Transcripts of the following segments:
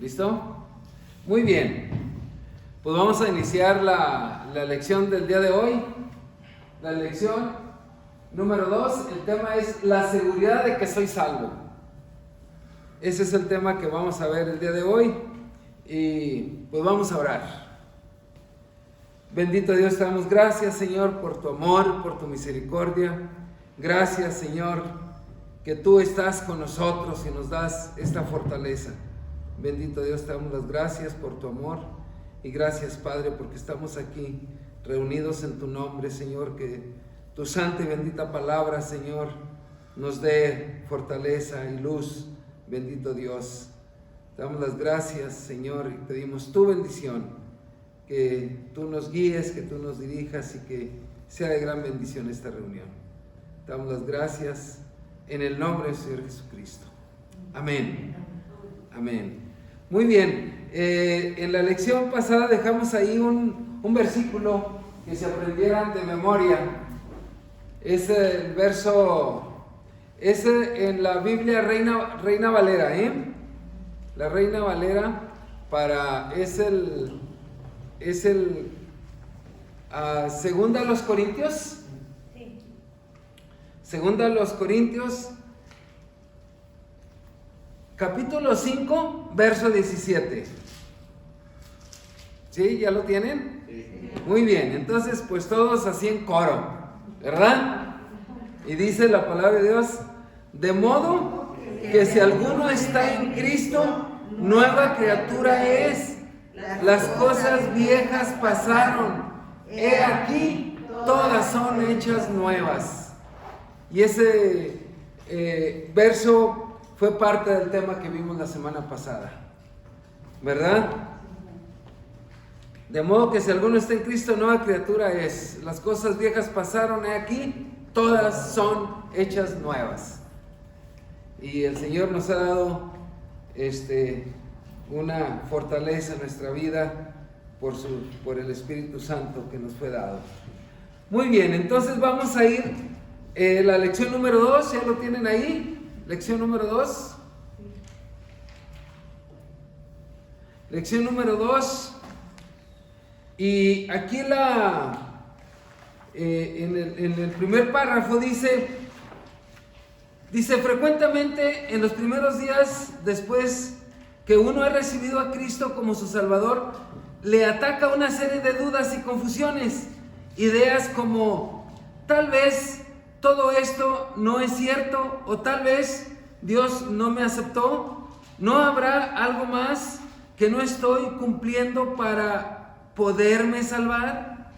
¿Listo? Muy bien. Pues vamos a iniciar la lección del día de hoy. La lección número 2, el tema es la seguridad de que soy salvo. Ese es el tema que vamos a ver el día de hoy. Y pues vamos a orar. Bendito Dios, te damos gracias, Señor, por tu amor, por tu misericordia. Gracias, Señor, que tú estás con nosotros y nos das esta fortaleza. Bendito Dios, te damos las gracias por tu amor. Y gracias, Padre, porque estamos aquí reunidos en tu nombre, Señor, que tu santa y bendita palabra, Señor, nos dé fortaleza y luz. Bendito Dios, te damos las gracias, Señor, y pedimos tu bendición, que tú nos guíes, que tú nos dirijas y que sea de gran bendición esta reunión. Te damos las gracias en el nombre del Señor Jesucristo. Amén. Amén. Muy bien, en la lección pasada dejamos ahí un versículo que se aprendieran de memoria. Es el verso, es en la Biblia Reina Valera, la Reina Valera es el Segunda a los Corintios. Sí. Segunda a los Corintios, capítulo 5, verso 17. ¿Sí? ¿Ya lo tienen? Sí. Muy bien, entonces pues todos así en coro, ¿verdad? Y dice la palabra de Dios: de modo que si alguno está en Cristo, nueva criatura es. Las cosas viejas pasaron, he aquí, todas son hechas nuevas. Y ese verso fue parte del tema que vimos la semana pasada, ¿verdad? De modo que si alguno está en Cristo, nueva criatura es. Las cosas viejas pasaron, he aquí, todas son hechas nuevas. Y el Señor nos ha dado una fortaleza en nuestra vida por el Espíritu Santo que nos fue dado. Muy bien, entonces vamos a ir la lección número 2, ¿ya lo tienen ahí? Lección número 2. Lección número 2. Y aquí en el primer párrafo dice, frecuentemente en los primeros días después que uno ha recibido a Cristo como su Salvador, le ataca una serie de dudas y confusiones. Ideas como, tal vez todo esto no es cierto, o tal vez Dios no me aceptó, no habrá algo más que no estoy cumpliendo para poderme salvar.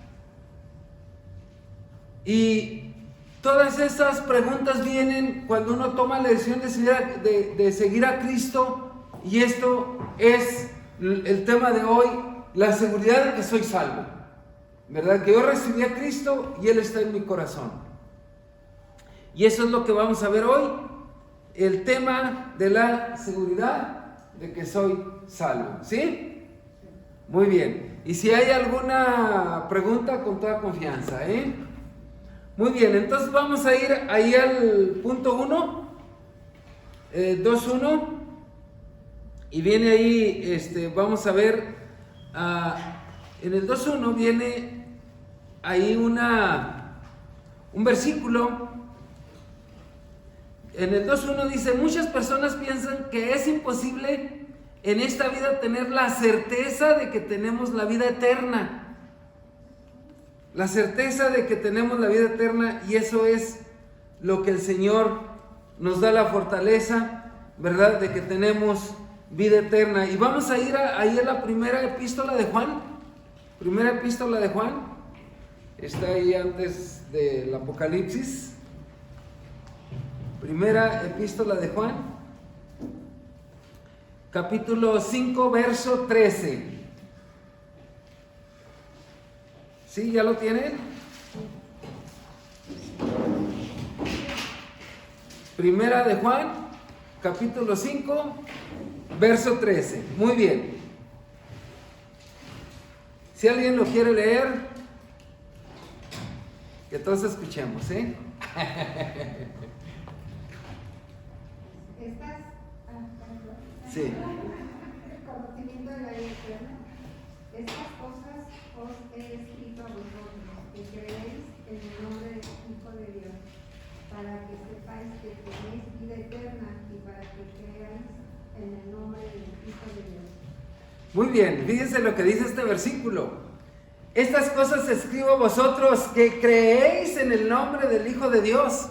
Y todas estas preguntas vienen cuando uno toma la decisión de seguir a Cristo, y esto es el tema de hoy, la seguridad de que soy salvo, ¿verdad? Que yo recibí a Cristo y Él está en mi corazón. Y eso es lo que vamos a ver hoy, el tema de la seguridad de que soy salvo, ¿sí? Muy bien. Y si hay alguna pregunta, con toda confianza, Muy bien, entonces vamos a ir ahí al punto 1, 2.1, y viene ahí, vamos a ver, en el 2.1 viene ahí un versículo. En el 2.1 dice: muchas personas piensan que es imposible en esta vida tener la certeza de que tenemos la vida eterna. La certeza de que tenemos la vida eterna, y eso es lo que el Señor nos da la fortaleza, ¿verdad? De que tenemos vida eterna. Y vamos a ir ahí a la primera epístola de Juan. Primera epístola de Juan. Está ahí antes del Apocalipsis. Primera epístola de Juan, capítulo 5, verso 13. ¿Sí? ¿Ya lo tienen? Primera de Juan, capítulo 5, verso 13. Muy bien. Si alguien lo quiere leer, que todos escuchemos, ¿eh? ¿Estás? Sí. conocimiento de la vida eterna. Estas cosas os he escrito a vosotros, que creéis en el nombre del Hijo de Dios, para que sepáis que tenéis vida eterna y para que creáis en el nombre del Hijo de Dios. Muy bien, fíjense lo que dice este versículo. Estas cosas escribo a vosotros que creéis en el nombre del Hijo de Dios,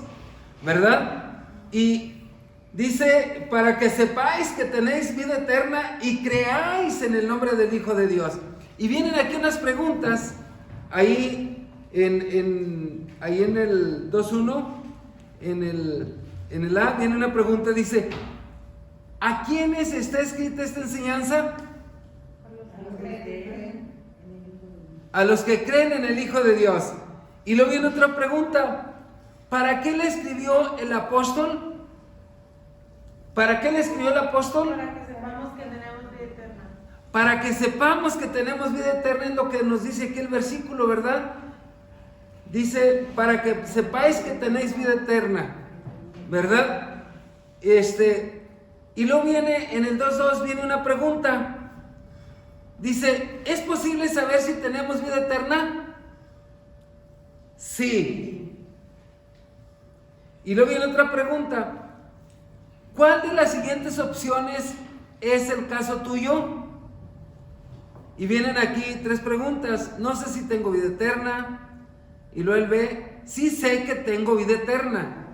¿verdad? Y dice, para que sepáis que tenéis vida eterna y creáis en el nombre del Hijo de Dios. Y vienen aquí unas preguntas, ahí en el 2.1, en el A, viene una pregunta, dice, ¿a quiénes está escrita esta enseñanza? A los que creen en el Hijo de Dios. Y luego viene otra pregunta, ¿para qué le escribió el apóstol? ¿Para qué le escribió el apóstol? Para que sepamos que tenemos vida eterna. Para que sepamos que tenemos vida eterna, es lo que nos dice aquí el versículo, ¿verdad? Dice, para que sepáis que tenéis vida eterna, ¿verdad? Y luego viene, en el 2.2 viene una pregunta. Dice, ¿es posible saber si tenemos vida eterna? Sí. Y luego viene otra pregunta. ¿Cuál de las siguientes opciones es el caso tuyo? Y vienen aquí 3 preguntas. No sé si tengo vida eterna. Y luego él ve, sí sé que tengo vida eterna.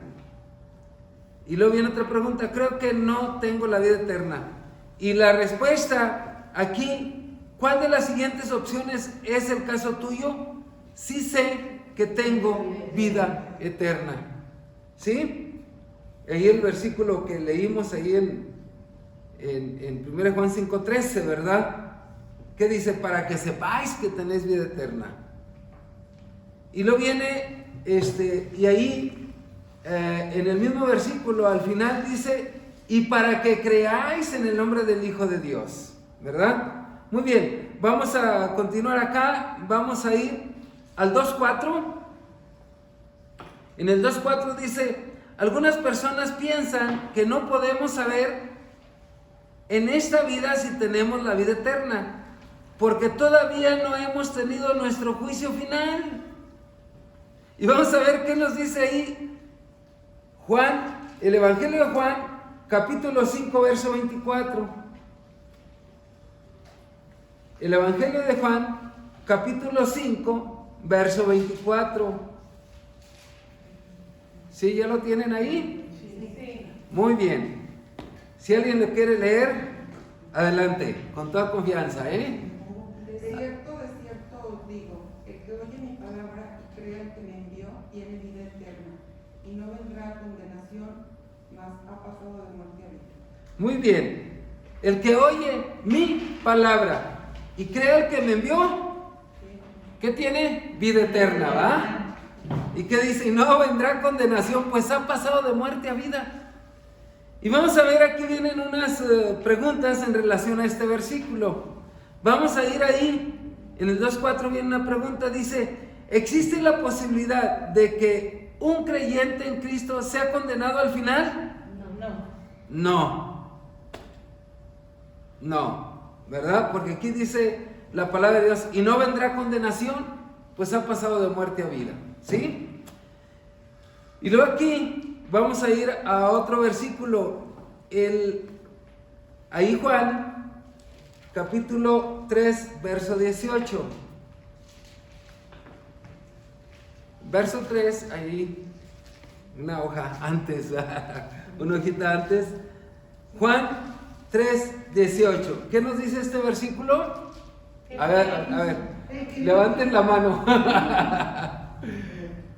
Y luego viene otra pregunta, creo que no tengo la vida eterna. Y la respuesta aquí, ¿cuál de las siguientes opciones es el caso tuyo? Sí sé que tengo vida eterna. ¿Sí? Ahí el versículo que leímos ahí en 1 Juan 5:13, ¿verdad? Que dice, para que sepáis que tenéis vida eterna. Y luego viene, y ahí, en el mismo versículo, al final dice, y para que creáis en el nombre del Hijo de Dios, ¿verdad? Muy bien, vamos a continuar acá, vamos a ir al 2.4. En el 2.4 dice, algunas personas piensan que no podemos saber en esta vida si tenemos la vida eterna, porque todavía no hemos tenido nuestro juicio final. Y vamos a ver qué nos dice ahí Juan, el Evangelio de Juan, capítulo 5, verso 24. El Evangelio de Juan, capítulo 5, verso 24. ¿Sí? ¿Ya lo tienen ahí? Sí. Muy bien. Si alguien lo quiere leer, adelante, con toda confianza, ¿eh? De cierto os digo, el que oye mi palabra y crea al que me envió, tiene vida eterna, y no vendrá a condenación, mas ha pasado de muerte a vida. Muy bien. El que oye mi palabra y crea al que me envió, ¿qué tiene? Vida eterna, ¿va? ¿Y qué dice? Y no vendrá condenación, pues ha pasado de muerte a vida. Y vamos a ver, aquí vienen unas preguntas en relación a este versículo. Vamos a ir ahí, en el 2.4 viene una pregunta, dice, ¿existe la posibilidad de que un creyente en Cristo sea condenado al final? No, ¿verdad? Porque aquí dice la palabra de Dios, y no vendrá condenación, pues ha pasado de muerte a vida, ¿sí? Y luego aquí vamos a ir a otro versículo, ahí Juan, capítulo 3, verso 18. Verso 3, ahí, una hoja antes, una hojita antes. Juan 3, 18. ¿Qué nos dice este versículo? A ver, levanten la mano.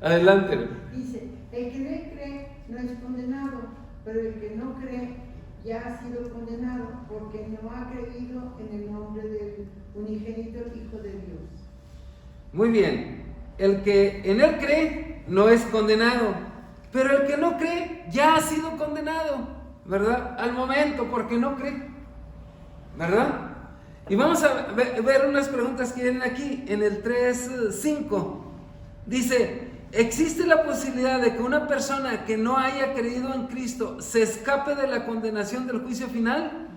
Adelante. Dice, el que cree no es condenado, pero el que no cree ya ha sido condenado porque no ha creído en el nombre del unigénito Hijo de Dios. Muy bien. El que en él cree no es condenado, pero el que no cree ya ha sido condenado, ¿verdad? Al momento, porque no cree, ¿verdad? Y vamos a ver unas preguntas que vienen aquí, en el 3.5. Dice, ¿existe la posibilidad de que una persona que no haya creído en Cristo se escape de la condenación del juicio final?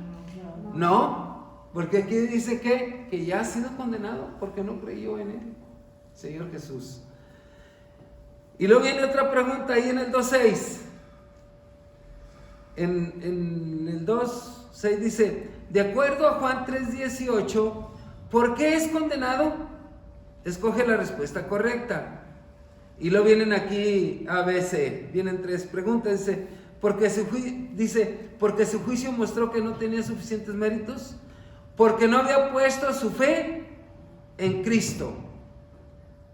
No. Porque aquí dice que ya ha sido condenado porque no creyó en él, Señor Jesús. Y luego viene otra pregunta ahí en el 2.6. En el 2.6 dice, de acuerdo a Juan 3.18, ¿por qué es condenado? Escoge la respuesta correcta. Y luego vienen aquí A, B, C. Vienen 3 preguntas. Dice, porque su juicio mostró que no tenía suficientes méritos, porque no había puesto su fe en Cristo,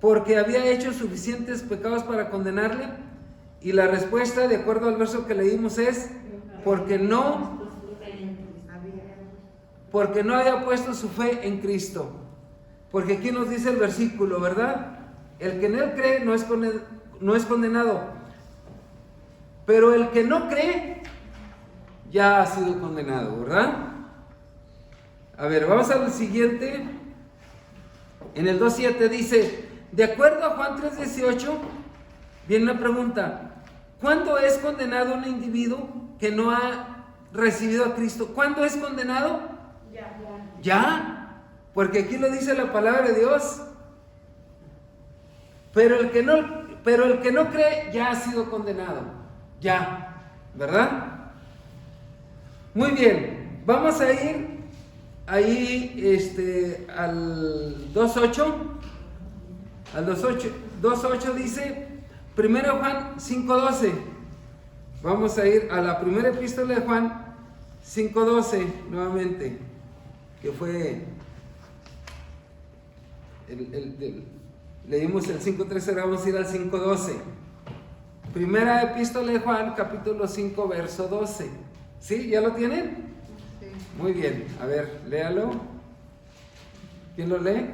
porque había hecho suficientes pecados para condenarle. Y la respuesta, de acuerdo al verso que leímos, es porque no había puesto su fe en Cristo. Porque aquí nos dice el versículo, ¿verdad? El que en él cree no es condenado, pero el que no cree ya ha sido condenado, ¿verdad? A ver, vamos al siguiente. En el 2.7 dice, de acuerdo a Juan 3.18, viene una pregunta: ¿cuándo es condenado un individuo que no ha recibido a Cristo? ¿Cuándo es condenado? Ya, porque aquí lo dice la palabra de Dios. Pero el que no cree ya ha sido condenado. Ya, ¿verdad? Muy bien, vamos a ir ahí al 2.8. Al 2.8 dice 1 Juan 5.12. Vamos a ir a la primera epístola de Juan 5.12 nuevamente, que fue leímos el 5.13, ahora vamos a ir al 5.12. Primera epístola de Juan, capítulo 5, verso 12. ¿Sí? ¿Ya lo tienen? Sí. Muy bien, a ver, léalo. ¿Quién lo lee?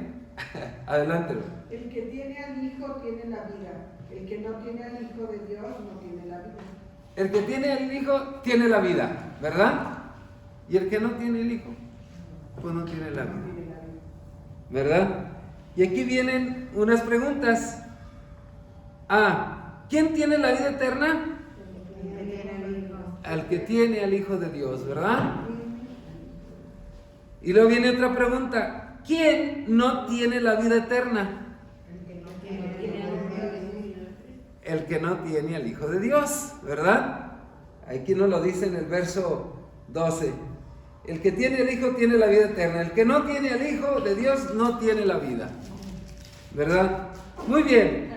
Adelántelo. El que tiene al Hijo tiene la vida. El que no tiene al Hijo de Dios no tiene la vida. El que tiene al Hijo tiene la vida, ¿verdad? Y el que no tiene el Hijo, pues no tiene la vida, ¿verdad? Y aquí vienen unas preguntas. ¿Quién tiene la vida eterna? Al que tiene al Hijo de Dios, ¿verdad? Y luego viene otra pregunta: ¿quién no tiene la vida eterna? El que no tiene al Hijo de Dios, ¿verdad? Aquí nos lo dice en el verso 12. El que tiene al Hijo tiene la vida eterna. El que no tiene al Hijo de Dios no tiene la vida, ¿verdad? Muy bien.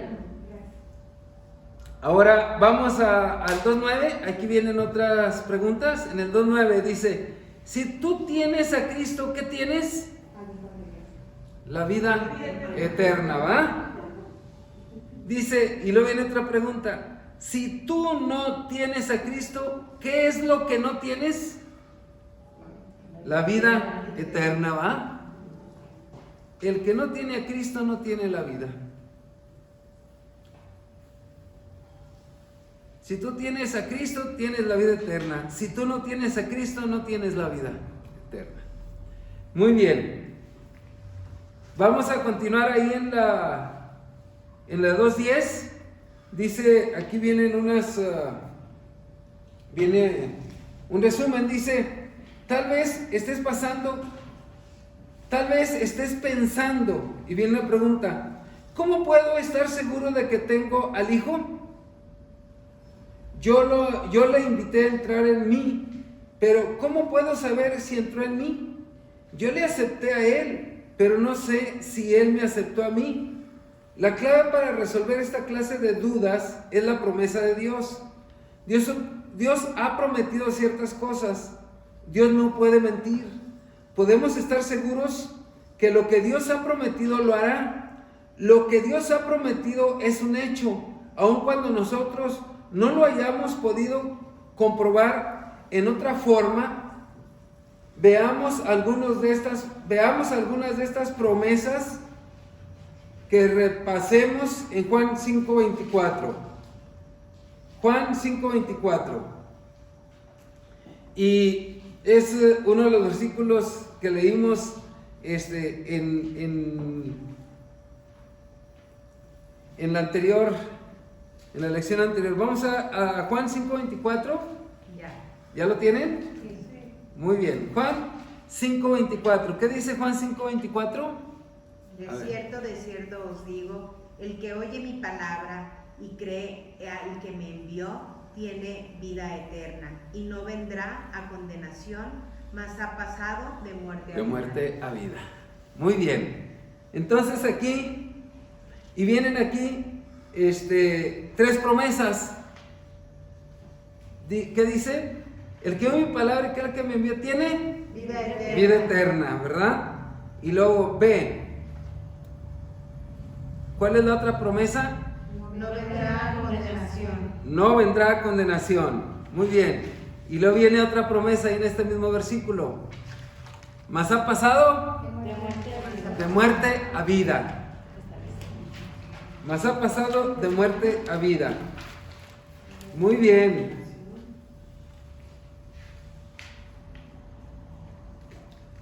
Ahora vamos al 2.9. Aquí vienen otras preguntas. En el 2.9 dice: si tú tienes a Cristo, ¿qué tienes? La vida eterna, ¿va? Dice, y luego viene otra pregunta: si tú no tienes a Cristo, ¿qué es lo que no tienes? La vida eterna, ¿va? El que no tiene a Cristo no tiene la vida. Si tú tienes a Cristo, tienes la vida eterna. Si tú no tienes a Cristo, no tienes la vida eterna. Muy bien. Vamos a continuar ahí en la 2.10. Dice, aquí vienen viene un resumen. Dice, tal vez estés pensando, y viene una pregunta: ¿cómo puedo estar seguro de que tengo al Hijo? Yo le invité a entrar en mí, pero ¿cómo puedo saber si entró en mí? Yo le acepté a Él, pero no sé si Él me aceptó a mí. La clave para resolver esta clase de dudas es la promesa de Dios. Dios ha prometido ciertas cosas. Dios no puede mentir. Podemos estar seguros que lo que Dios ha prometido lo hará. Lo que Dios ha prometido es un hecho, aun cuando nosotros no lo hayamos podido comprobar en otra forma. Veamos algunas de estas promesas que repasemos en Juan 5.24. Juan 5.24. Y es uno de los versículos que leímos en la anterior, en la lección anterior. Vamos a Juan 5.24. ¿Ya lo tienen? Sí. Muy bien. Juan 5:24. ¿Qué dice Juan 5:24? De cierto os digo, el que oye mi palabra y cree al que me envió, tiene vida eterna y no vendrá a condenación, mas ha pasado de muerte a vida. De muerte a vida. Muy bien. Entonces aquí, y vienen aquí, 3 promesas. ¿Qué dice? El que oye mi palabra y cree al que me envió, tiene Vida eterna. vida eterna, ¿verdad? Y luego B. ¿Cuál es la otra promesa? No vendrá a condenación. No vendrá a condenación. Muy bien. Y luego viene otra promesa ahí en este mismo versículo. Mas ha pasado de muerte a vida. Mas ha pasado de muerte a vida. Muy bien.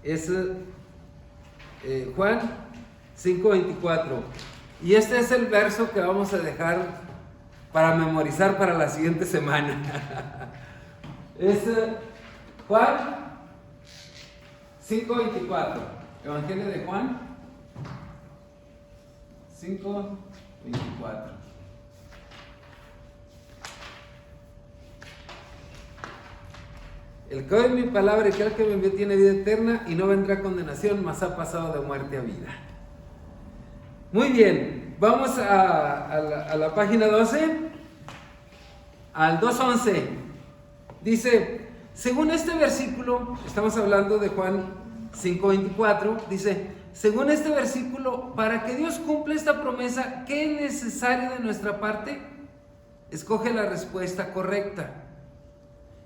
Es Juan 5:24. Y este es el verso que vamos a dejar para memorizar para la siguiente semana. Es Juan 5:24. Evangelio de Juan 5:24. El que oye mi palabra y cree al que me envió tiene vida eterna y no vendrá a condenación, mas ha pasado de muerte a vida. Muy bien, vamos a la página 12, al 2:11. Dice, según este versículo, estamos hablando de Juan 5:24, dice, según este versículo, para que Dios cumpla esta promesa, ¿qué es necesario de nuestra parte? Escoge la respuesta correcta.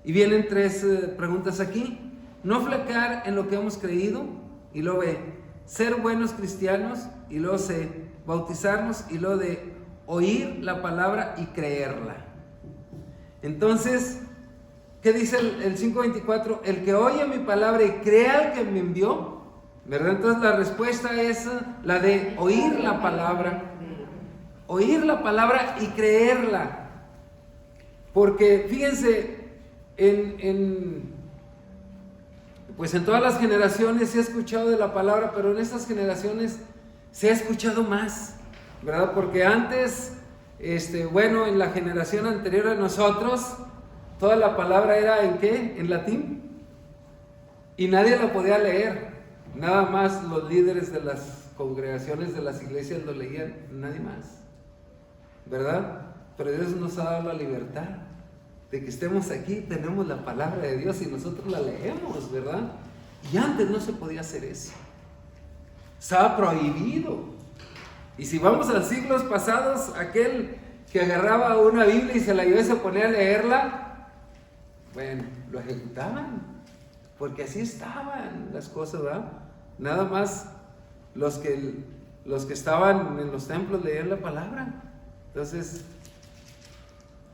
Y vienen 3 preguntas aquí. No flaquear en lo que hemos creído. Y luego B, ser buenos cristianos. Y luego C, bautizarnos. Y luego D, oír la palabra y creerla. Entonces, ¿qué dice el 5:24? El que oye mi palabra y crea al que me envió, ¿verdad? Entonces la respuesta es la de oír la palabra. Oír la palabra y creerla. Porque fíjense, pues en todas las generaciones se ha escuchado de la palabra, pero en estas generaciones se ha escuchado más, ¿verdad? Porque antes, en la generación anterior a nosotros, toda la palabra era ¿en qué? En latín. Y nadie la podía leer. Nada más los líderes de las congregaciones de las iglesias lo leían, nadie más, ¿verdad? Pero Dios nos ha dado la libertad de que estemos aquí, tenemos la palabra de Dios y nosotros la leemos, ¿verdad? Y antes no se podía hacer eso. Estaba prohibido. Y si vamos a siglos pasados, aquel que agarraba una Biblia y se la llevaba y se ponía a leerla, bueno, lo ejecutaban, porque así estaban las cosas, ¿verdad? Nada más los que estaban en los templos leían la palabra. Entonces,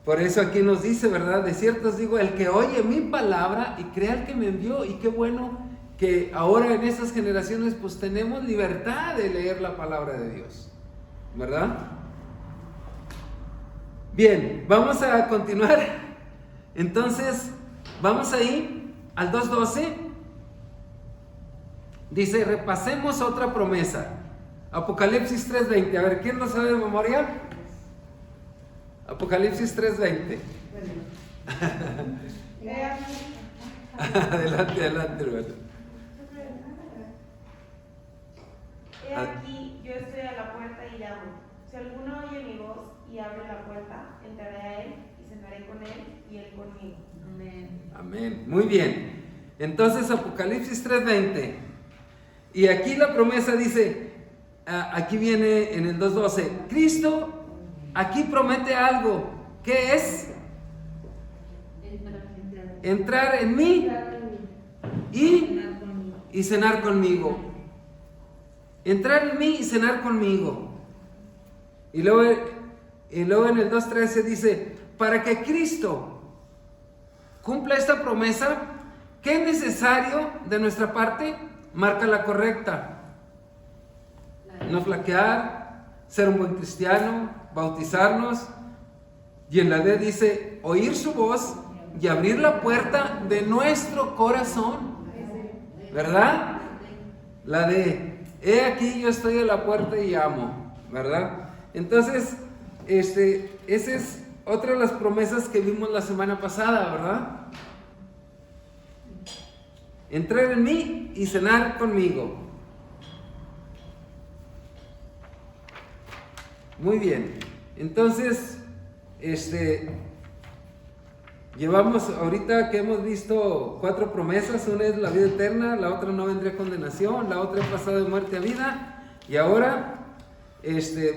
por eso aquí nos dice, ¿verdad? De cierto os digo, el que oye mi palabra y crea al que me envió. Y qué bueno que ahora en estas generaciones pues tenemos libertad de leer la palabra de Dios, ¿verdad? Bien, vamos a continuar. Entonces, vamos ahí al 2:12. Dice, repasemos otra promesa. Apocalipsis 3:20. A ver, ¿quién lo sabe de memoria? Apocalipsis 3:20. Adelante, hermano. He aquí, yo estoy a la puerta y llamo. Si alguno oye mi voz y abre la puerta, entraré a él y cenaré con él y él conmigo. Amén. Amén. Muy bien. Entonces, Apocalipsis 3:20. Y aquí la promesa dice, aquí viene en el 2:12, Cristo aquí promete algo. ¿Qué es? Entrar en mí y cenar conmigo. Entrar en mí y cenar conmigo. Y luego en el 2:13 dice, para que Cristo cumpla esta promesa, ¿qué es necesario de nuestra parte? Marca la correcta. No flaquear, ser un buen cristiano, bautizarnos. Y en la D dice, oír su voz y abrir la puerta de nuestro corazón. ¿verdad? La de, he aquí yo estoy a la puerta y llamo, ¿verdad? Entonces, esa es otra de las promesas que vimos la semana pasada, ¿verdad? Entrar en mí y cenar conmigo. Muy bien. Entonces, llevamos ahorita que hemos visto 4 promesas. Una es la vida eterna, la otra no vendría condenación, la otra es pasado de muerte a vida. Y ahora,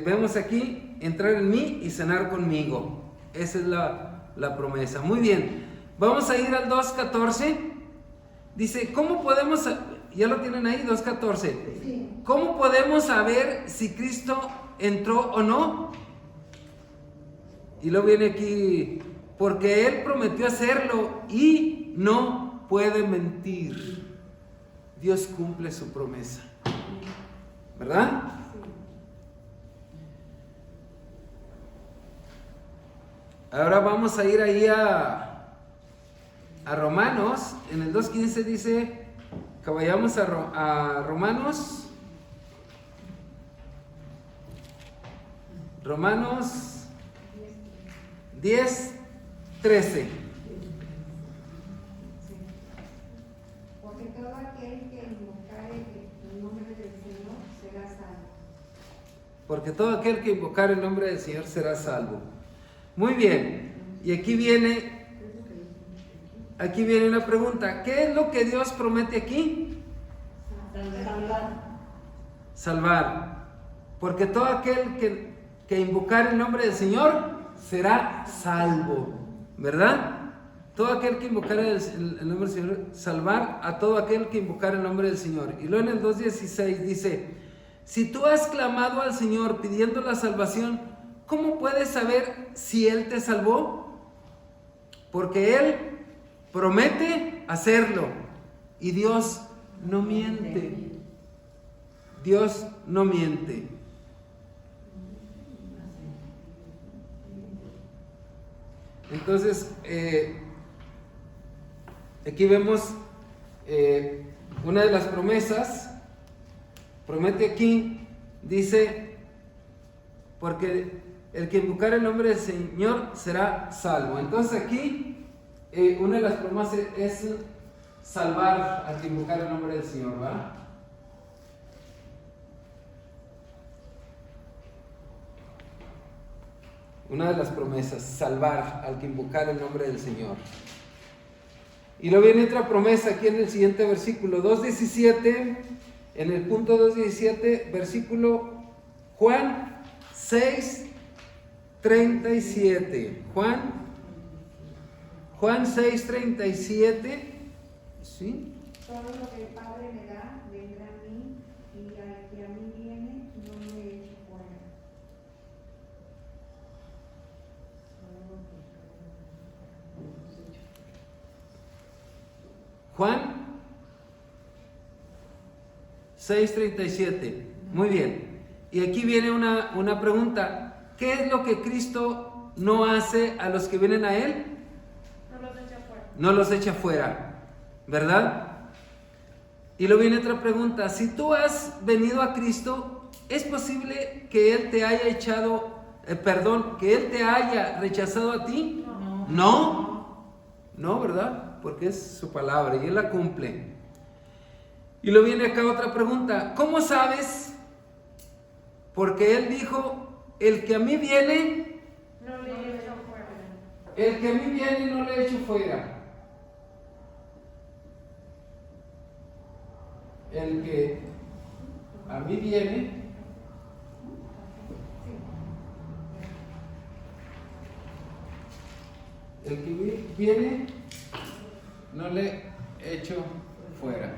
vemos aquí, entrar en mí y cenar conmigo. Esa es la promesa. Muy bien. Vamos a ir al 2.14. Dice, ¿cómo podemos, ya lo tienen ahí, 2.14? Sí. ¿Cómo podemos saber si Cristo entró o no? Y luego viene aquí, porque Él prometió hacerlo y no puede mentir. Dios cumple su promesa, ¿verdad? Ahora vamos a ir ahí a Romanos. En el 2.15 dice que vayamos a Romanos 10:13. Porque todo aquel que invocare el nombre del Señor será salvo. Porque todo aquel que invocare el nombre del Señor será salvo. Muy bien. Y aquí viene una pregunta. ¿Qué es lo que Dios promete aquí? Salvar. Porque todo aquel que invocare el nombre del Señor será salvo, ¿verdad? Todo aquel que invocare el nombre del Señor, salvar a todo aquel que invocare el nombre del Señor. Y luego en el 2.16 dice, si tú has clamado al Señor pidiendo la salvación, ¿cómo puedes saber si Él te salvó? Porque Él promete hacerlo y Dios no miente. Dios no miente. Entonces, aquí vemos una de las promesas. Promete aquí, dice, porque el que invocar el nombre del Señor será salvo. Entonces aquí, una de las promesas es salvar al que invocar el nombre del Señor, ¿verdad? Una de las promesas, salvar al que invocar el nombre del Señor. Y luego viene otra promesa aquí en el siguiente versículo, 2.17, en el punto 2.17, versículo Juan 6.37. Juan 6.37, ¿sí? Todo lo que el Padre me da, vendrá a mí, y al que a mí viene, no me echo fuera. Juan 6.37. Muy bien. Y aquí viene una pregunta. ¿Qué es lo que Cristo no hace a los que vienen a Él? No los echa fuera. No los echa fuera, ¿verdad? Y luego viene otra pregunta. Si tú has venido a Cristo, ¿es posible que Él te haya que Él te haya rechazado a ti? No, ¿verdad? Porque es su palabra y Él la cumple. Y luego viene acá otra pregunta. ¿Cómo sabes? Porque Él dijo, el que a mí viene, No le echa fuera. el que a mí viene no le echo fuera. El que a mí viene, no le echo fuera.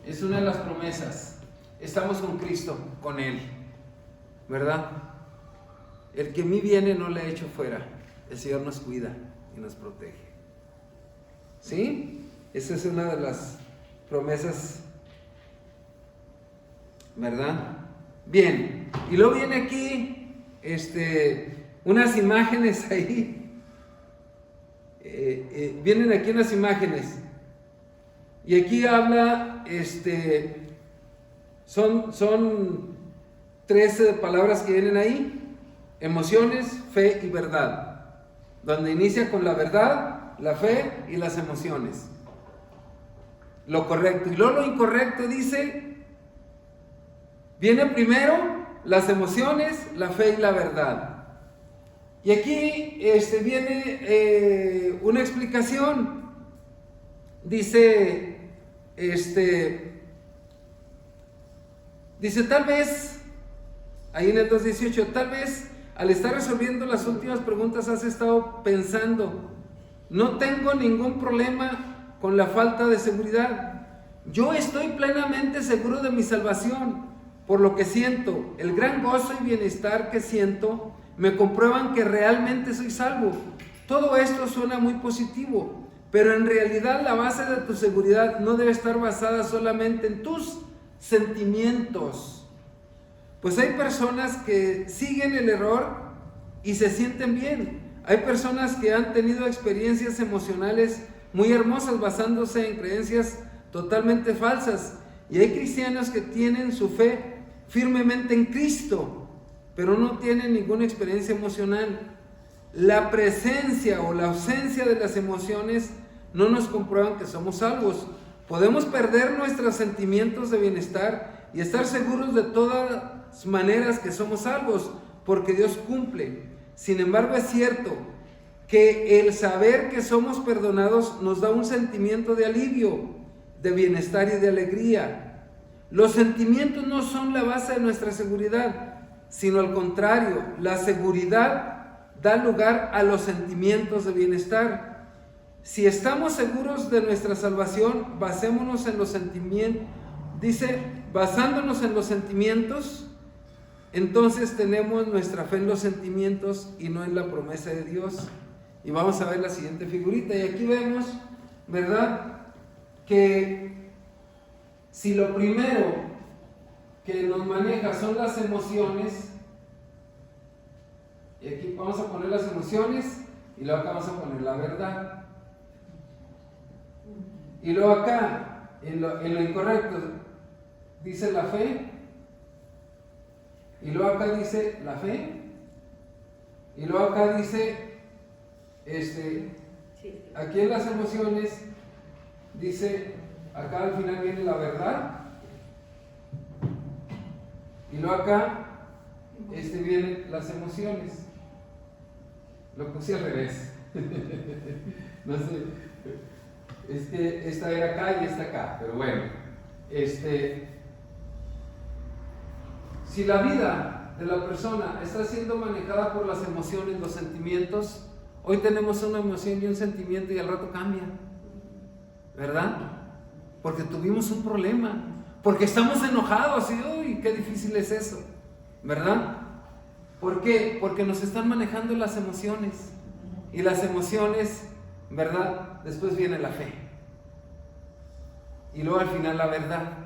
Es una de las promesas. Estamos con Cristo, con Él, ¿verdad? El que a mí viene no le echo fuera. El Señor nos cuida y nos protege. ¿Sí? Esa es una de las promesas, ¿verdad? Bien, y luego viene aquí unas imágenes ahí. Vienen aquí unas imágenes. Y aquí habla, son 13 palabras que vienen ahí: emociones, fe y verdad. Donde inicia con la verdad, la fe y las emociones. Lo correcto. Y luego lo incorrecto dice, viene primero las emociones, la fe y la verdad. Y aquí viene una explicación. Dice, tal vez, ahí en el 2.18, tal vez al estar resolviendo las últimas preguntas has estado pensando, no tengo ningún problema con la falta de seguridad. Yo estoy plenamente seguro de mi salvación, por lo que siento, el gran gozo y bienestar que siento me comprueban que realmente soy salvo. Todo esto suena muy positivo, pero en realidad la base de tu seguridad no debe estar basada solamente en tus sentimientos. Pues hay personas que siguen el error y se sienten bien. Hay personas que han tenido experiencias emocionales muy hermosas basándose en creencias totalmente falsas. Y hay cristianos que tienen su fe firmemente en Cristo, pero no tienen ninguna experiencia emocional. La presencia o la ausencia de las emociones no nos comprueban que somos salvos. Podemos perder nuestros sentimientos de bienestar y estar seguros de todas maneras que somos salvos, porque Dios cumple. Sin embargo, es cierto que el saber que somos perdonados nos da un sentimiento de alivio, de bienestar y de alegría. Los sentimientos no son la base de nuestra seguridad, sino al contrario, la seguridad da lugar a los sentimientos de bienestar. Si estamos seguros de nuestra salvación, basémonos en los sentimientos. Dice, basándonos en los sentimientos, entonces tenemos nuestra fe en los sentimientos y no en la promesa de Dios. Y vamos a ver la siguiente figurita. Y aquí vemos, ¿verdad?, que si lo primero que nos maneja son las emociones, y aquí vamos a poner las emociones, y luego acá vamos a poner la verdad. Y luego acá, en lo incorrecto, dice la fe, y luego acá dice la fe, y luego acá dice, aquí en las emociones, dice, acá al final viene la verdad, y luego acá, vienen las emociones. Lo puse al revés. No sé, es que esta era acá y esta acá, pero bueno, si la vida de la persona está siendo manejada por las emociones, los sentimientos, hoy tenemos una emoción y un sentimiento y al rato cambia, ¿verdad? Porque tuvimos un problema, porque estamos enojados y uy, qué difícil es eso, ¿verdad? ¿Por qué? Porque nos están manejando las emociones, y las emociones, ¿verdad? Después viene la fe, y luego al final la verdad.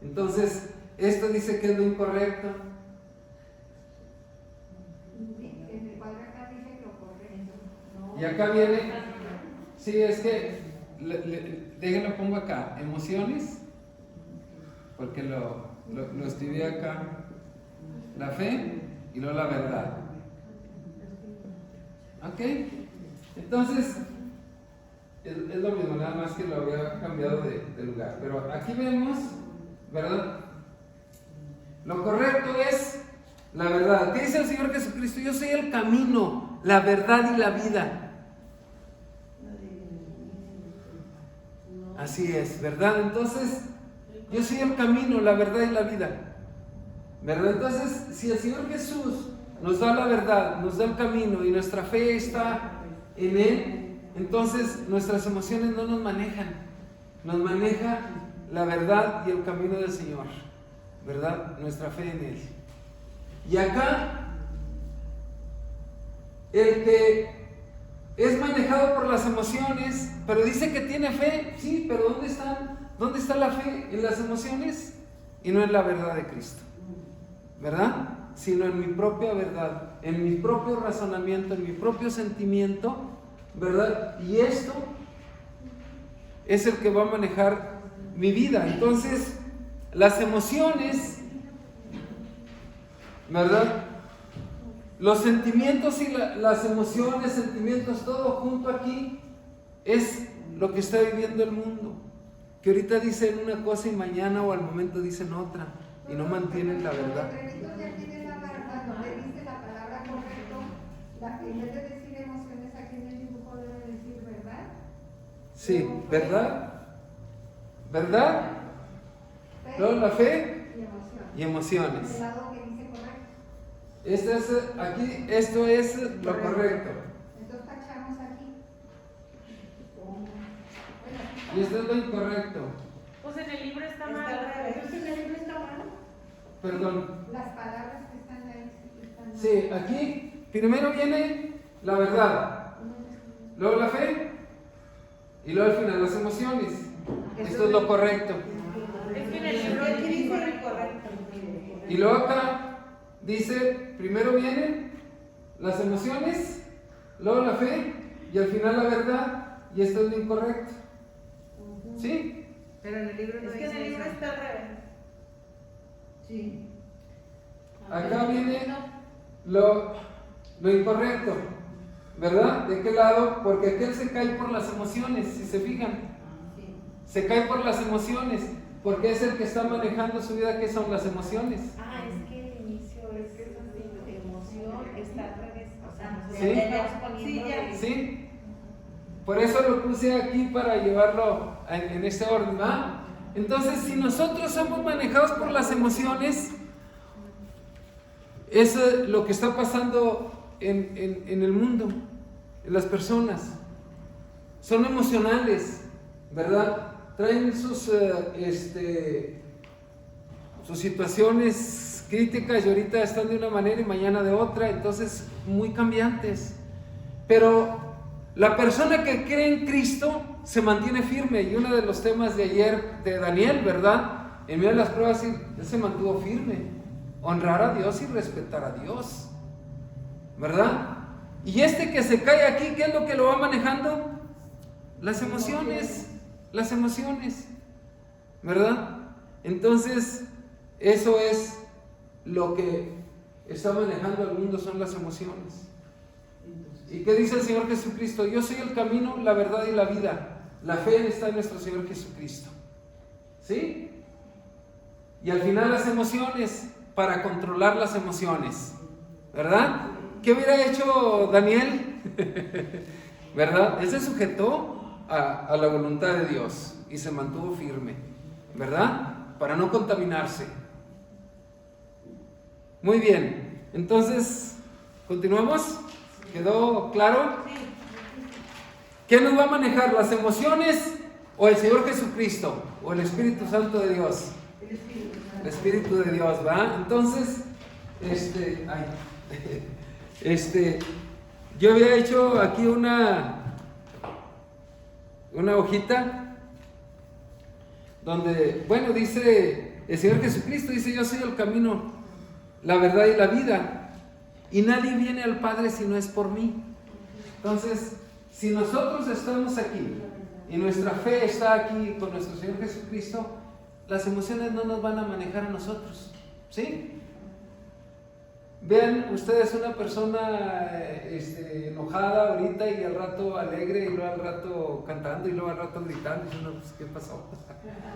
Entonces, esto dice que es lo incorrecto. En el cuadro acá dice lo correcto. No. Y acá viene, sí, es que, déjenlo pongo acá, emociones, porque lo escribí acá, la fe y luego la verdad. ¿Ok? Entonces, es lo mismo, nada más que lo había cambiado de lugar. Pero aquí vemos, ¿verdad? Lo correcto es la verdad. ¿Qué dice el Señor Jesucristo? Yo soy el camino, la verdad y la vida. Así es, ¿verdad? Entonces, yo soy el camino, la verdad y la vida, ¿verdad? Entonces, si el Señor Jesús nos da la verdad, nos da el camino y nuestra fe está en Él, entonces nuestras emociones no nos manejan, nos maneja la verdad y el camino del Señor, ¿verdad? Nuestra fe en Él. Y acá, el que es manejado por las emociones, pero dice que tiene fe, sí, pero ¿dónde está la fe? En las emociones y no en la verdad de Cristo, ¿verdad? Sino en mi propia verdad, en mi propio razonamiento, en mi propio sentimiento, ¿verdad? Y esto es el que va a manejar mi vida. Entonces, las emociones, ¿verdad? Los sentimientos y las emociones, sentimientos, todo junto aquí, es lo que está viviendo el mundo. Que ahorita dicen una cosa y mañana o al momento dicen otra, y no mantienen la verdad. Ya tiene la verdad, donde dice la palabra correcto, en vez de decir emociones, aquí en el dibujo debe decir verdad. Sí, ¿verdad? ¿Verdad? Luego la fe y emociones. El lado que dice correcto. Esto es lo correcto. Entonces tachamos aquí. Y esto es lo incorrecto. Pues en el libro está Está mal. al revés. Entonces el libro está mal. Perdón. Las palabras que están ahí están mal. Sí, aquí primero viene la verdad, luego la fe y luego al final las emociones. Esto es lo correcto. Es que en el libro Aquí dice dice el correcto. Y luego acá dice, primero vienen las emociones, luego la fe y al final la verdad, y esto es lo incorrecto. ¿Sí? Pero en el libro no Es que en dice el libro eso. está al revés. Sí. Acá viene lo incorrecto, ¿verdad? ¿De qué lado? Porque aquel se cae por las emociones, si se fijan. Se cae por las emociones, porque es el que está manejando su vida, que son las emociones. Ah, es que el inicio es de emoción, está al revés. O sea, Sí. ya estás poniendo Sí, el- ¿Sí? Por eso lo puse aquí para llevarlo en este orden, ¿va? Entonces, si nosotros somos manejados por las emociones, eso es lo que está pasando en el mundo, en las personas. Son emocionales, ¿verdad? Traen sus situaciones críticas y ahorita están de una manera y mañana de otra, entonces muy cambiantes. Pero la persona que cree en Cristo se mantiene firme, y uno de los temas de ayer de Daniel, ¿verdad? En medio de las pruebas, él se mantuvo firme. Honrar a Dios y respetar a Dios, ¿verdad? Y este que se cae aquí, ¿qué es lo que lo va manejando? Las emociones, ¿verdad? Entonces, eso es lo que está manejando el mundo, son las emociones. ¿Y qué dice el Señor Jesucristo? Yo soy el camino, la verdad y la vida. La fe está en nuestro Señor Jesucristo. ¿Sí? Y al final las emociones, para controlar las emociones, ¿verdad? ¿Qué hubiera hecho Daniel? ¿Verdad? Él se sujetó a la voluntad de Dios y se mantuvo firme, ¿verdad? Para no contaminarse. Muy bien, entonces, ¿continuamos? ¿Quedó claro? ¿Qué nos va a manejar? ¿Las emociones o el Señor Jesucristo? ¿O el Espíritu Santo de Dios? El Espíritu de Dios, ¿va? Entonces, yo había hecho aquí una hojita donde, bueno, dice el Señor Jesucristo, dice: yo soy el camino, la verdad y la vida, y nadie viene al Padre si no es por mí. Entonces, si nosotros estamos aquí y nuestra fe está aquí con nuestro Señor Jesucristo, las emociones no nos van a manejar a nosotros, ¿sí? Vean ustedes una persona enojada ahorita y al rato alegre y luego al rato cantando y luego al rato gritando, y uno, pues, ¿qué pasó?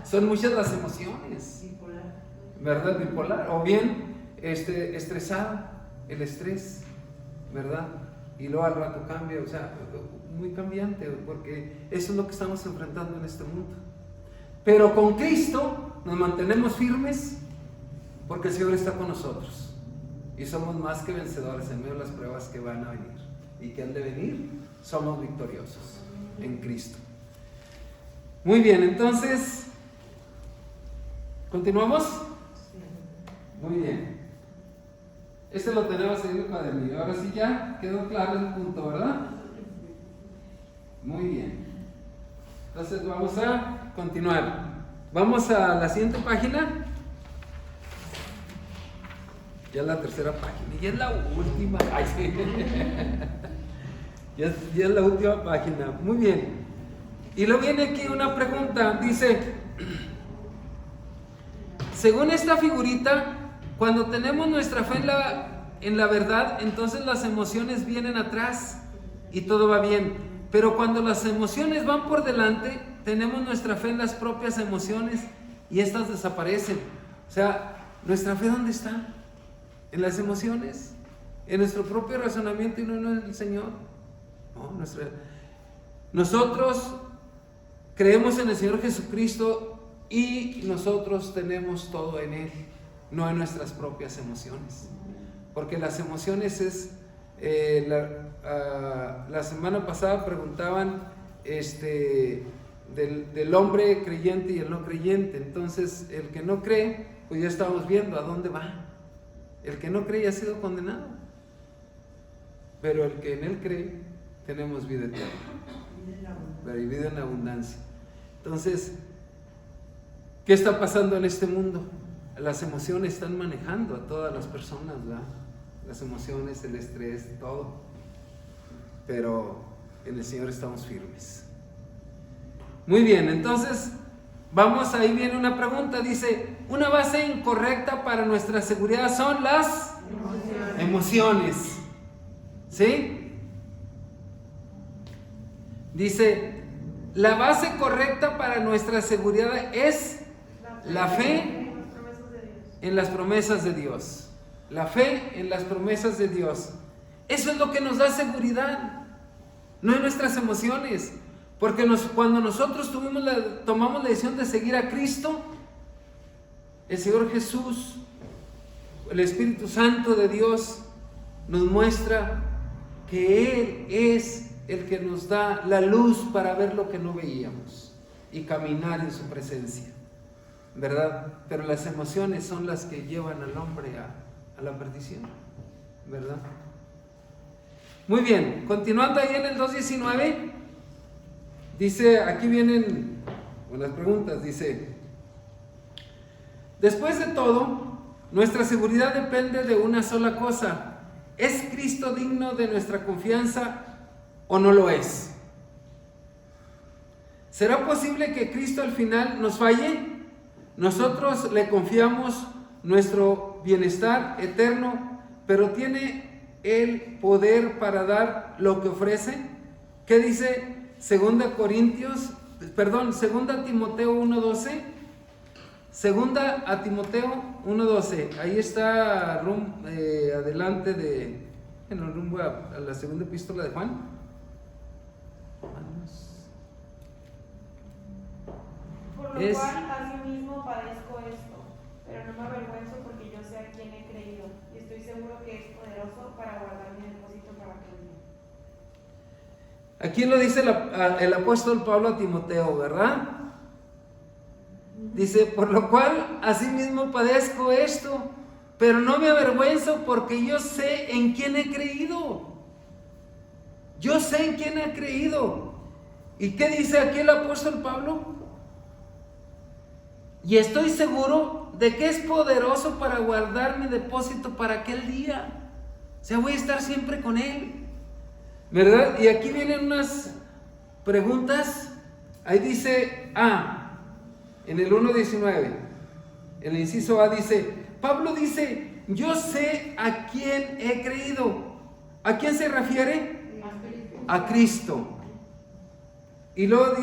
Son muchas las emociones, ¿verdad? Bipolar, o bien estresada, el estrés, ¿verdad? Y luego al rato cambia, o sea, muy cambiante, porque eso es lo que estamos enfrentando en este mundo. Pero con Cristo nos mantenemos firmes porque el Señor está con nosotros y somos más que vencedores en medio de las pruebas que van a venir y que han de venir. Somos victoriosos en Cristo. Muy bien, entonces, ¿continuamos? Muy bien. Este lo tenemos en el cuadernillo. Ahora sí ya quedó claro el punto, ¿verdad? Muy bien. Entonces vamos a continuar. Vamos a la siguiente página. Ya es la tercera página. Y es la última. Ay, sí. Ya es la última página. Muy bien. Y luego viene aquí una pregunta, dice, según esta figurita, cuando tenemos nuestra fe en la verdad, entonces las emociones vienen atrás y todo va bien. Pero cuando las emociones van por delante, tenemos nuestra fe en las propias emociones y estas desaparecen. O sea, ¿nuestra fe dónde está? ¿En las emociones? ¿En nuestro propio razonamiento y no en el Señor? No, nosotros creemos en el Señor Jesucristo y nosotros tenemos todo en Él, no en nuestras propias emociones. Porque las emociones es... la semana pasada preguntaban del hombre creyente y el no creyente. Entonces, el que no cree, pues ya estamos viendo a dónde va. El que no cree ya ha sido condenado. Pero el que en Él cree, tenemos vida eterna. Y vida en abundancia. Entonces, ¿qué está pasando en este mundo? Las emociones están manejando a todas las personas, ¿verdad? Las emociones, el estrés, todo. Pero en el Señor estamos firmes. Muy bien, entonces vamos, ahí viene una pregunta, dice, una base incorrecta para nuestra seguridad son las emociones. ¿Sí? Dice, la base correcta para nuestra seguridad es la fe en las promesas de Dios. La fe en las promesas de Dios. Eso es lo que nos da seguridad, no en nuestras emociones. Porque cuando nosotros tomamos la decisión de seguir a Cristo, el Señor Jesús, el Espíritu Santo de Dios, nos muestra que Él es el que nos da la luz para ver lo que no veíamos y caminar en su presencia, ¿verdad? Pero las emociones son las que llevan al hombre a la perdición, ¿verdad? Muy bien, continuando ahí en el 2:19, dice, aquí vienen unas preguntas, dice, después de todo, nuestra seguridad depende de una sola cosa. ¿Es Cristo digno de nuestra confianza o no lo es? ¿Será posible que Cristo al final nos falle? Nosotros le confiamos nuestro bienestar eterno, pero ¿tiene el poder para dar lo que ofrece? ¿Qué dice 2 Timoteo 1:12? 2 Timoteo 1:12. Ahí está adelante en el rumbo a la segunda epístola de Juan. Por lo cual asimismo padezco esto, pero no me avergüenzo porque yo sé a quién he creído y estoy seguro que es poderoso para guardar mi depósito para aquel día. Aquí lo dice el apóstol Pablo a Timoteo, ¿verdad? Dice, por lo cual asimismo padezco esto, pero no me avergüenzo porque yo sé en quién he creído. Yo sé en quién he creído. ¿Y qué dice aquí el apóstol Pablo? Y estoy seguro de que es poderoso para guardar mi depósito para aquel día. O sea, voy a estar siempre con Él, ¿verdad? Y aquí vienen unas preguntas. Ahí dice en el 1:19, el inciso A dice, Pablo dice, yo sé a quién he creído. ¿A quién se refiere? A Cristo. Y luego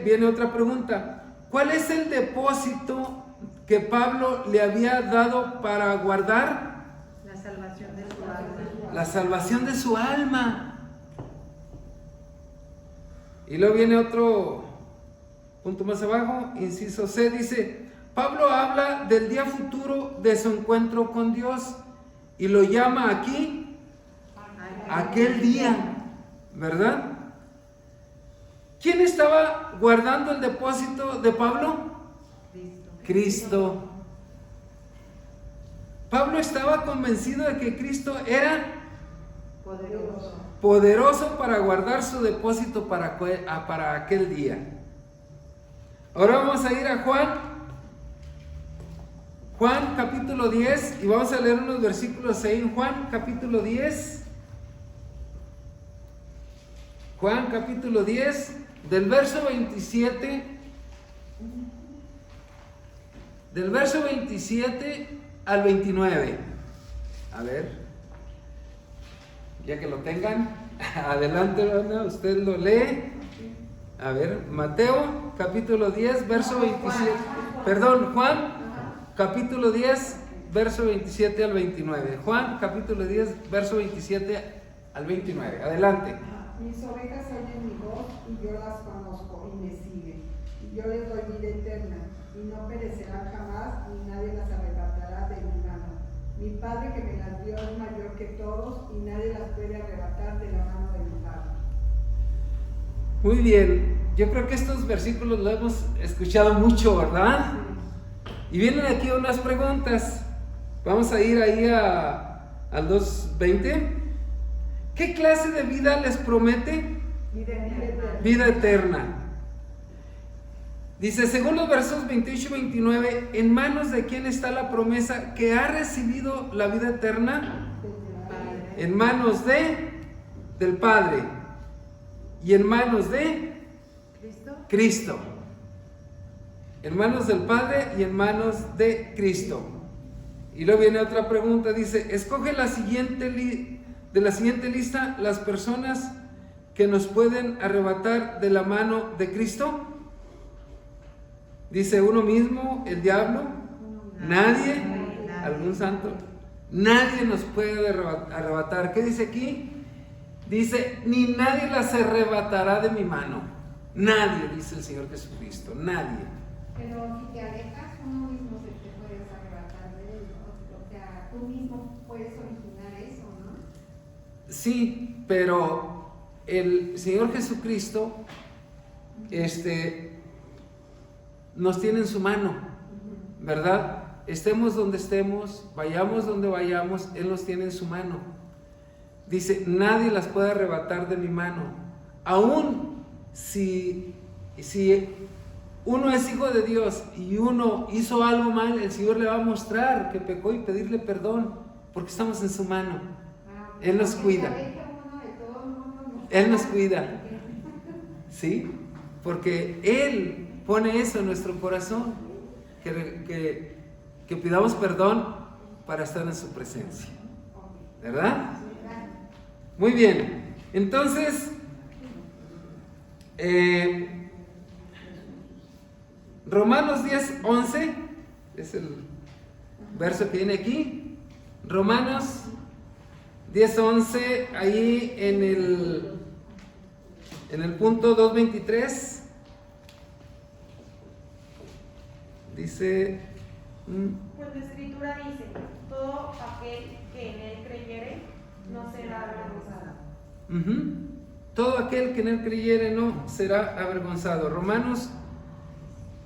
viene otra pregunta, ¿cuál es el depósito que Pablo le había dado para guardar? La salvación de su alma. La salvación de su alma. Y luego viene otro punto más abajo, inciso C, dice, Pablo habla del día futuro de su encuentro con Dios y lo llama aquí aquel día, ¿verdad? ¿Quién estaba guardando el depósito de Pablo? Cristo. Pablo estaba convencido de que Cristo era poderoso para guardar su depósito para aquel día. Ahora vamos a ir a Juan capítulo 10 y vamos a leer unos versículos ahí en Juan capítulo 10. Juan capítulo 10, del verso 27, al 29. A ver, ya que lo tengan, adelante, Ana, usted lo lee. A ver, Mateo, capítulo 10, verso 27. Perdón, Juan, capítulo 10, verso 27 al 29. Juan, capítulo 10, verso 27 al 29. Adelante. Mis ovejas oyen mi voz y yo las conozco y me siguen. Y yo les doy vida eterna y no perecerán jamás ni nadie las arrebatará de mi mano. Mi Padre que me las dio es mayor que todos y nadie las puede arrebatar de la mano de mi Padre. Muy bien, yo creo que estos versículos los hemos escuchado mucho, ¿verdad? Y vienen aquí unas preguntas. Vamos a ir ahí al 2:20. ¿Qué clase de vida les promete? Vida eterna. Vida eterna. Dice, según los versos 28 y 29, ¿en manos de quién está la promesa que ha recibido la vida eterna? En manos del Padre. Y en manos de Cristo. En manos del Padre y en manos de Cristo. Y luego viene otra pregunta, dice, escoge de la siguiente lista las personas que nos pueden arrebatar de la mano de Cristo. Dice uno mismo, el diablo, nadie, algún santo, nadie nos puede arrebatar. ¿Qué dice aquí? Dice, ni nadie las arrebatará de mi mano. Nadie, dice el Señor Jesucristo, nadie. Pero si te alejas, uno mismo se te puedes arrebatar de él, ¿no? O sea, tú mismo puedes originar eso, ¿no? Sí, pero el Señor Jesucristo nos tiene en su mano, ¿verdad? Estemos donde estemos, vayamos donde vayamos, Él nos tiene en su mano. Dice, nadie las puede arrebatar de mi mano. Aún si uno es hijo de Dios y uno hizo algo mal, el Señor le va a mostrar que pecó y pedirle perdón, porque estamos en su mano. Él nos cuida. Él nos cuida. ¿Sí? Porque Él pone eso en nuestro corazón, que pidamos perdón para estar en su presencia. ¿Verdad? Muy bien. Entonces, Romanos 10:11 es el verso que viene aquí. Romanos 10:11, ahí en el punto 2:23, dice, pues la Escritura dice, todo aquel que en él creyere no será avergonzado. Todo aquel que en él creyere no será avergonzado. Romanos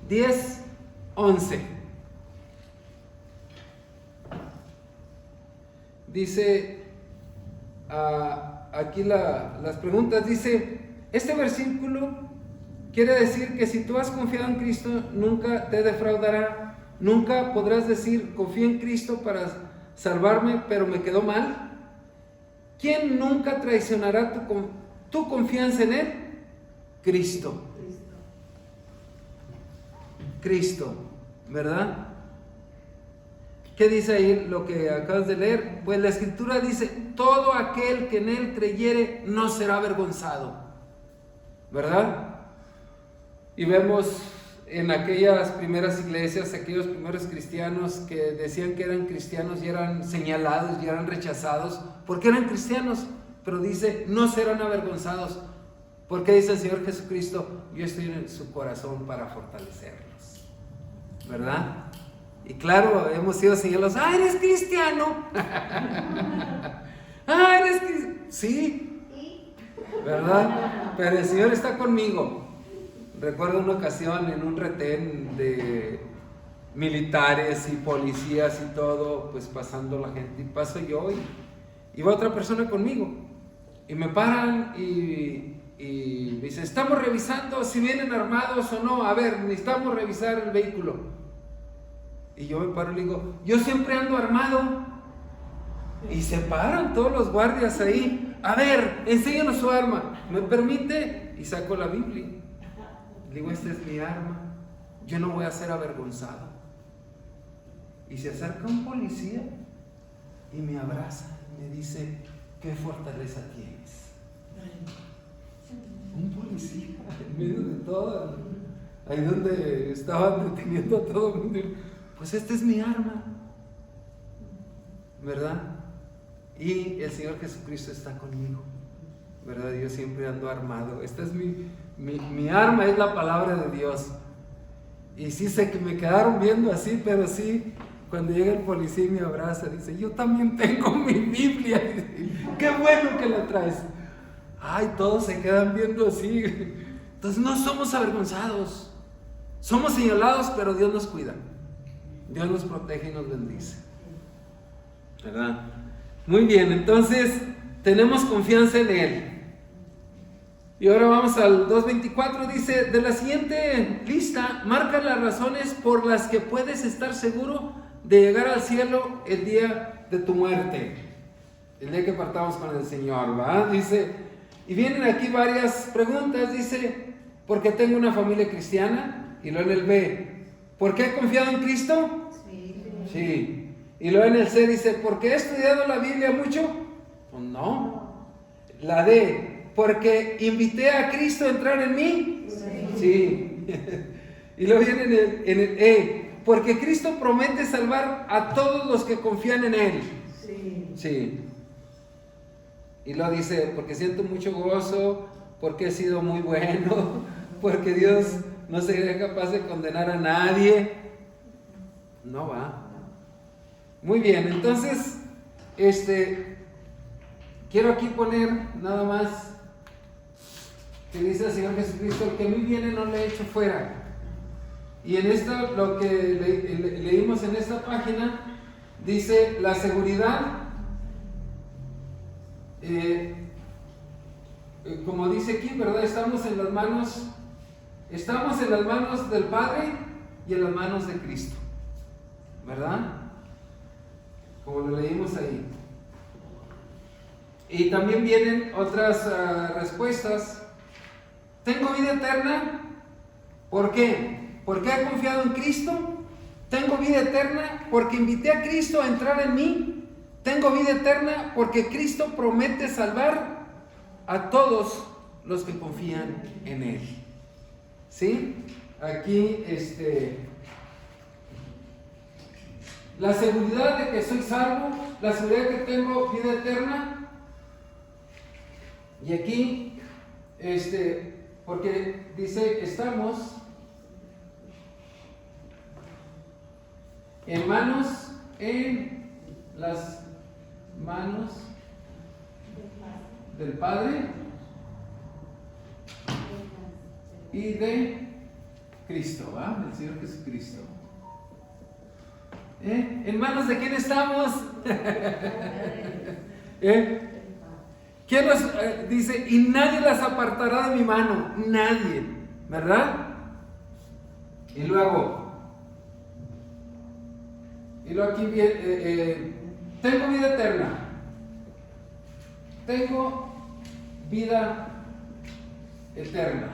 10:11 dice, aquí las preguntas, dice, este versículo quiere decir que si tú has confiado en Cristo, nunca te defraudará, nunca podrás decir, confío en Cristo para salvarme, pero me quedó mal. ¿Quién nunca traicionará tu confianza en Él? Cristo. Cristo, ¿verdad? ¿Qué dice ahí lo que acabas de leer? Pues la Escritura dice, todo aquel que en Él creyere no será avergonzado, ¿verdad? Y vemos en aquellas primeras iglesias, aquellos primeros cristianos que decían que eran cristianos y eran señalados y eran rechazados porque eran cristianos, pero dice, no serán avergonzados, porque dice el Señor Jesucristo, yo estoy en su corazón para fortalecerlos, ¿verdad? Y claro, hemos sido señalados, eres cristiano, eres cristiano, sí, ¿verdad? Pero el Señor está conmigo. Recuerdo una ocasión en un retén de militares y policías y todo, pues pasando la gente, y paso yo y va otra persona conmigo, y me paran y me dicen, estamos revisando si vienen armados o no, a ver, necesitamos revisar el vehículo. Y yo me paro y le digo, yo siempre ando armado. Y se paran todos los guardias ahí, a ver, enséñanos su arma. ¿Me permite? Y saco la Biblia. Le digo, esta es mi arma, yo no voy a ser avergonzado. Y se acerca un policía y me abraza y me dice, ¿qué fortaleza tienes? Un policía en medio de todo, ahí donde estaban deteniendo a todo el mundo. Pues esta es mi arma, ¿verdad? Y el Señor Jesucristo está conmigo, ¿verdad? Yo siempre ando armado. Esta es mi arma, es la palabra de Dios. Y sí sé que me quedaron viendo así, pero sí, cuando llega el policía y me abraza, dice, yo también tengo mi Biblia. Qué bueno que la traes. Ay, todos se quedan viendo así. Entonces no somos avergonzados, somos señalados, pero Dios nos cuida, Dios nos protege y nos bendice, ¿verdad? Muy bien, entonces tenemos confianza en Él. Y ahora vamos al 2:24, dice, de la siguiente lista, marca las razones por las que puedes estar seguro de llegar al cielo el día de tu muerte, el día que partamos con el Señor, ¿va? Dice, y vienen aquí varias preguntas, dice, ¿por qué tengo una familia cristiana? Y luego en el B, ¿por qué he confiado en Cristo? Sí. Y luego en el C dice, ¿por qué he estudiado la Biblia mucho? Pues no. La D, ¿por qué invité a Cristo a entrar en mí? Sí. Y luego viene en el E, porque Cristo promete salvar a todos los que confían en Él. Sí. Y luego dice, porque siento mucho gozo, porque he sido muy bueno, porque Dios no sería capaz de condenar a nadie. No va. Muy bien, entonces, quiero aquí poner nada más que dice el Señor Jesucristo, el que a mí viene no le echo fuera. Y en esto, lo que leímos en esta página, dice la seguridad, como dice aquí, ¿verdad? Estamos en las manos del Padre y en las manos de Cristo, ¿verdad? Como lo leímos ahí. Y también vienen otras respuestas. ¿Tengo vida eterna? ¿Por qué? Porque he confiado en Cristo. Tengo vida eterna porque invité a Cristo a entrar en mí. Tengo vida eterna porque Cristo promete salvar a todos los que confían en Él. ¿Sí? Aquí, la seguridad de que soy salvo, la seguridad de que tengo vida eterna. Y aquí, porque dice, estamos en las manos del Padre y de Cristo, ¿va? El Señor Jesucristo. ¿En manos de quién estamos? ¿Quién nos dice? Y nadie las apartará de mi mano. Nadie, ¿verdad? Y luego aquí viene, tengo vida eterna. Tengo vida eterna.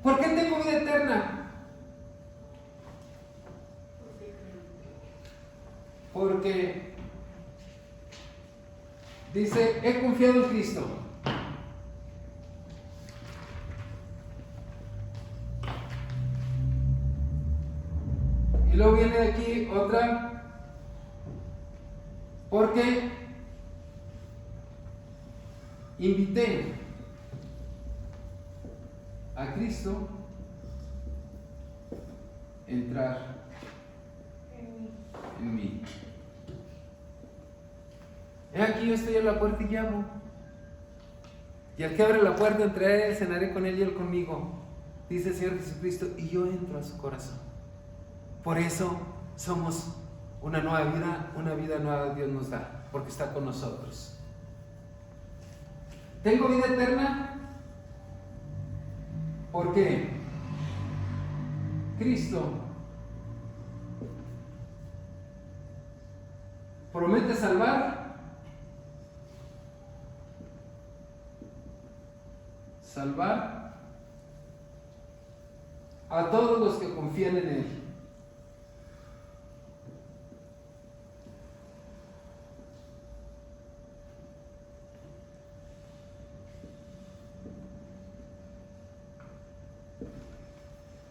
¿Por qué tengo vida eterna? Porque dice, he confiado en Cristo. Y luego viene aquí otra, porque invité a Cristo a entrar en mí. He aquí, yo estoy a la puerta y llamo. Y al que abre la puerta, entraré a él, cenaré con él y él conmigo. Dice el Señor Jesucristo, y yo entro a su corazón. Por eso somos una vida nueva Dios nos da, porque está con nosotros. ¿Tengo vida eterna? ¿Por qué? Cristo promete salvar a todos los que confían en Él.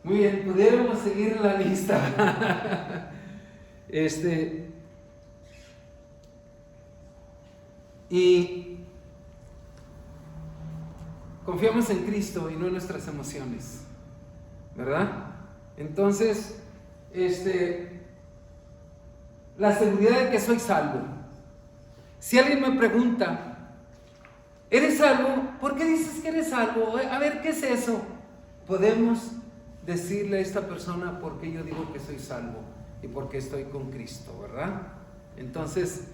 Muy bien, pudiéramos seguir la lista. Y confiamos en Cristo y no en nuestras emociones, ¿verdad? Entonces, la seguridad de que soy salvo. Si alguien me pregunta, ¿eres salvo? ¿Por qué dices que eres salvo? A ver, ¿qué es eso? Podemos decirle a esta persona por qué yo digo que soy salvo y por qué estoy con Cristo, ¿verdad? Entonces,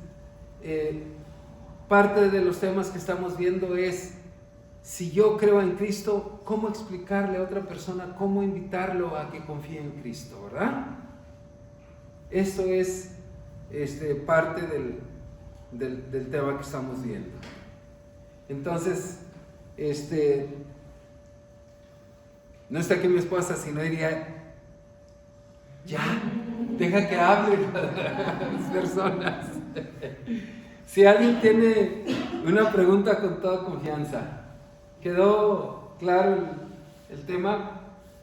parte de los temas que estamos viendo es, si yo creo en Cristo, ¿cómo explicarle a otra persona, cómo invitarlo a que confíe en Cristo, ¿verdad? Esto es parte del tema que estamos viendo. Entonces, no está aquí mi esposa, sino diría, ya, deja que hable las personas. Si alguien tiene una pregunta, con toda confianza. ¿Quedó claro el tema?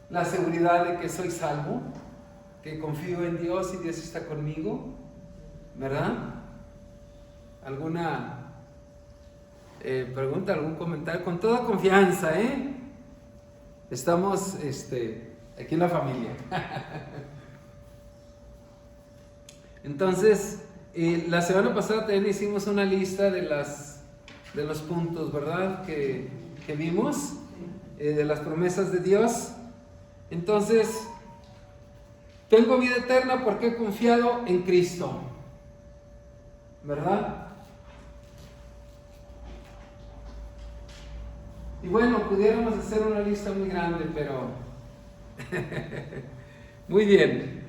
La seguridad de que soy salvo, que confío en Dios y Dios está conmigo, ¿verdad? ¿Alguna pregunta, algún comentario? Con toda confianza, ¿eh? Estamos aquí en la familia. Entonces, la semana pasada también hicimos una lista de los puntos, ¿verdad? Que vimos, de las promesas de Dios. Entonces, tengo vida eterna porque he confiado en Cristo, ¿verdad? Y bueno, pudiéramos hacer una lista muy grande, pero muy bien.